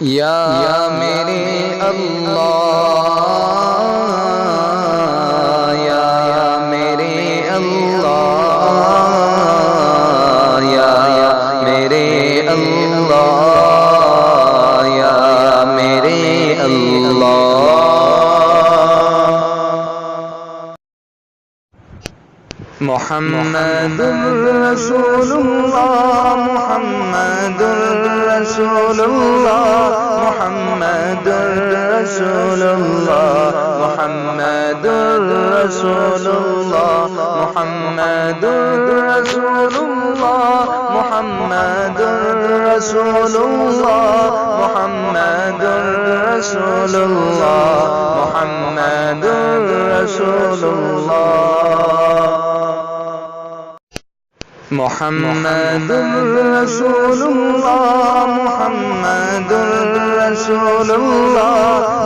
या मेरे अल्लाह, या मेरे अल्लाह, या मेरे अल्लाह, या मेरे अल्लाह। मुहम्मदुर रसूलुल्लाह, मुहम्मदुर रसूलुल्लाह, मुहम्मदुर रसूलुल्लाह, मुहम्मदुर रसूलुल्लाह, मुहम्मदुर रसूलुल्लाह, मुहम्मदुर रसूलुल्लाह, मुहम्मदुर रसूलुल्लाह, मुहम्मदुर रसूलुल्लाह। मुहम्मदुर रसूलुल्लाह, मुहम्मदुर रसूलुल्लाह,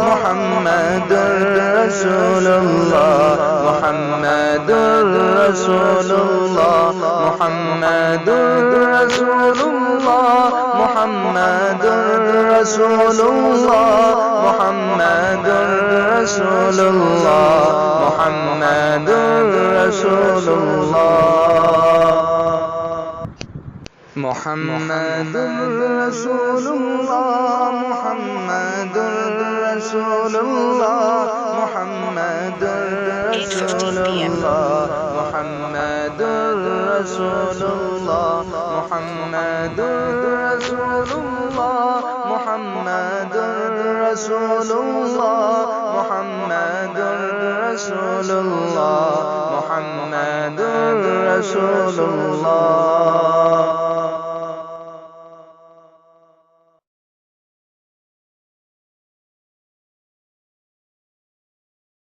मुहम्मदुर रसूलुल्लाह, मुहम्मदुर रसूलुल्लाह, मुहम्मदुर रसूलुल्लाह, मुहम्मदुर रसूलुल्लाह, मुहम्मदुर रसूलुल्लाह, मुहम्मदुर रसूलुल्लाह। मुहम्मदुर रसूलुल्लाह, मुहम्मदुर रसूलुल्लाह, मुहम्मदुर रसूलुल्लाह, मुहम्मदुर रसूलुल्लाह, मुहम्मदुर रसूलुल्लाह, मुहम्मदुर रसूलुल्लाह, मुहम्मदुर रसूलुल्लाह, मुहम्मदुर रसूलुल्लाह।